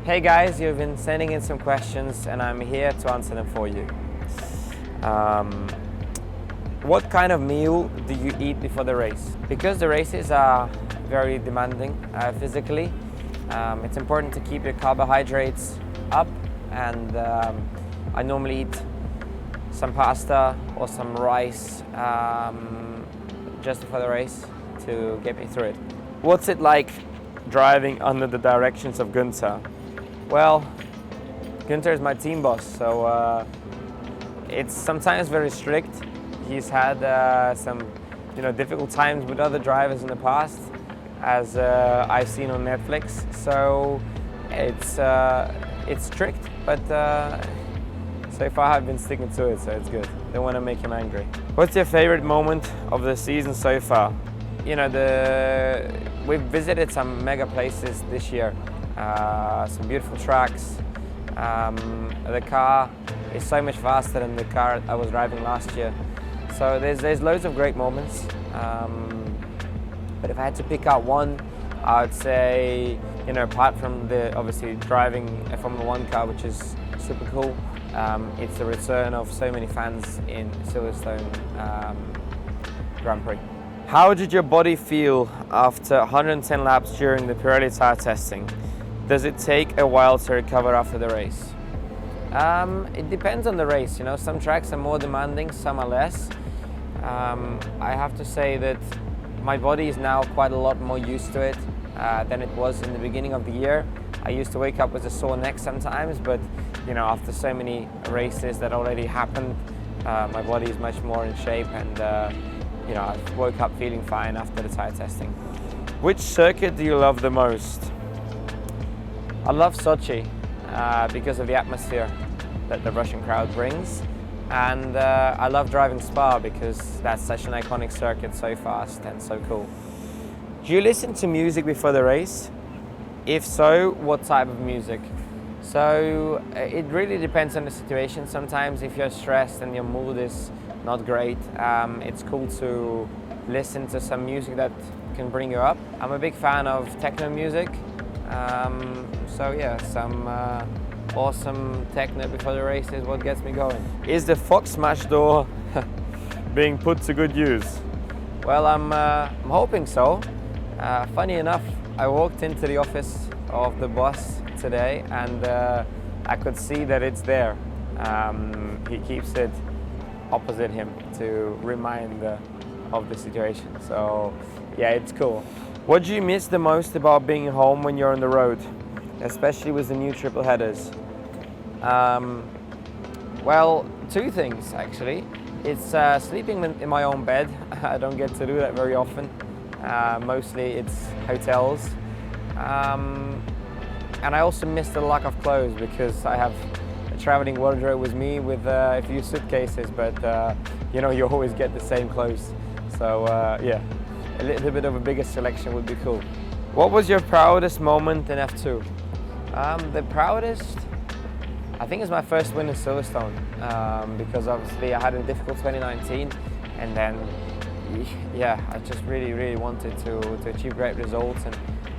Hey guys, you've been sending in some questions and I'm here to answer them for you. What kind of meal do you eat before the race? Because the races are very demanding physically, it's important to keep your carbohydrates up, and I normally eat some pasta or some rice just before the race to get me through it. What's it like driving under the directions of Günther? Well, Günther is my team boss, so it's sometimes very strict. He's had some difficult times with other drivers in the past, as I've seen on Netflix. So it's strict, but so far I've been sticking to it, so it's good. Don't want to make him angry. What's your favorite moment of the season so far? We've visited some mega places this year. Some beautiful tracks. The car is so much faster than the car I was driving last year. So there's loads of great moments. But if I had to pick out one, I would say, apart from obviously driving a Formula 1 car, which is super cool, it's the return of so many fans in Silverstone Grand Prix. How did your body feel after 110 laps during the Pirelli tire testing? Does it take a while to recover after the race? It depends on the race. Some tracks are more demanding, some are less. I have to say that my body is now quite a lot more used to it than it was in the beginning of the year. I used to wake up with a sore neck sometimes, but after so many races that already happened, my body is much more in shape, and I woke up feeling fine after the tire testing. Which circuit do you love the most? I love Sochi because of the atmosphere that the Russian crowd brings, and I love driving Spa because that's such an iconic circuit, so fast and so cool. Do you listen to music before the race? If so, what type of music? So it really depends on the situation. Sometimes if you're stressed and your mood is not great, it's cool to listen to some music that can bring you up. I'm a big fan of techno music. So yeah, some awesome techno before the race is what gets me going. Is the Fox Smash door being put to good use? Well, I'm hoping so. Funny enough, I walked into the office of the boss today and I could see that it's there. He keeps it opposite him to remind of the situation. So yeah, it's cool. What do you miss the most about being home when you're on the road, especially with the new triple headers? Well, two things actually. It's sleeping in my own bed. I don't get to do that very often. Mostly it's hotels. And I also miss the lack of clothes because I have a traveling wardrobe with me with a few suitcases, but you always get the same clothes. So yeah. A little bit of a bigger selection would be cool. What was your proudest moment in F2? The proudest, I think, is my first win in Silverstone, because obviously I had a difficult 2019, and then yeah, I just really wanted to achieve great results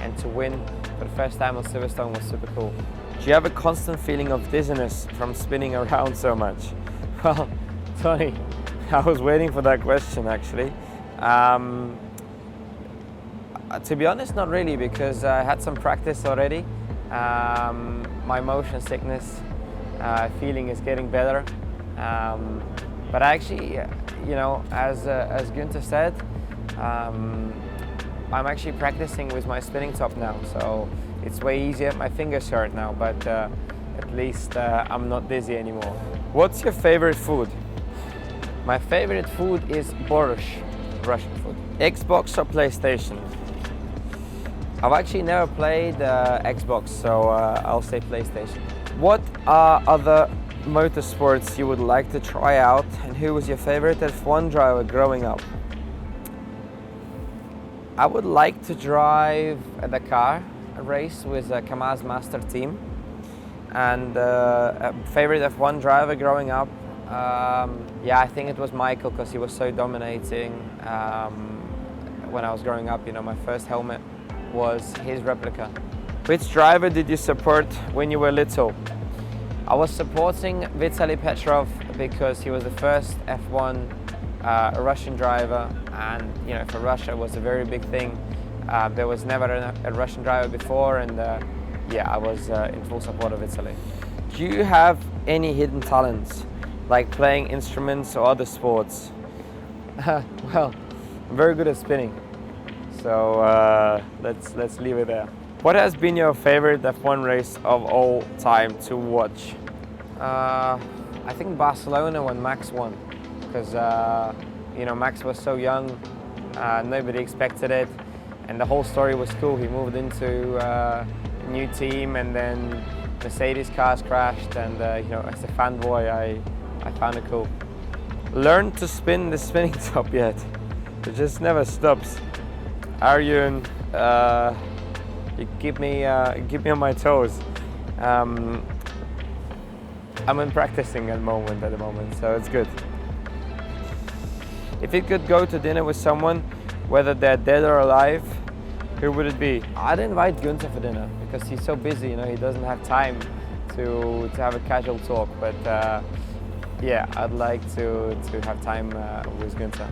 and to win for the first time on Silverstone was super cool. Do you have a constant feeling of dizziness from spinning around so much? Well, Tony, I was waiting for that question actually. To be honest, not really, because I had some practice already. My motion sickness feeling is getting better. But actually, as Günther said, I'm actually practicing with my spinning top now, so it's way easier. My fingers hurt now, but at least I'm not dizzy anymore. What's your favorite food? My favorite food is borscht, Russian food. Xbox or PlayStation? I've actually never played Xbox, so I'll say PlayStation. What are other motorsports you would like to try out, and who was your favorite F1 driver growing up? I would like to drive a Dakar race with a Kamaz Master team, and a favorite F1 driver growing up, yeah, I think it was Michael, because he was so dominating when I was growing up. My first helmet was his replica, Which driver did you support when you were little? I was supporting Vitaly Petrov because he was the first F1 Russian driver, and you know, for Russia it was a very big thing. There was never a Russian driver before, and yeah, I was in full support of Italy. Do you have any hidden talents, like playing instruments or other sports? Well, I'm very good at spinning, so let's leave it there. What has been your favorite F1 race of all time to watch? I think Barcelona when Max won, because you know, Max was so young, nobody expected it, and the whole story was cool. He moved into a new team, and then Mercedes cars crashed, and you know, as a fanboy, I found it cool. Learned to spin the spinning top yet? It just never stops. Arjun, you keep me on my toes. I'm in practicing at the moment, so it's good. If you could go to dinner with someone, whether they're dead or alive, who would it be? I'd invite Günther for dinner because he's so busy, you know, he doesn't have time to have a casual talk. But yeah, I'd like to have time with Günther.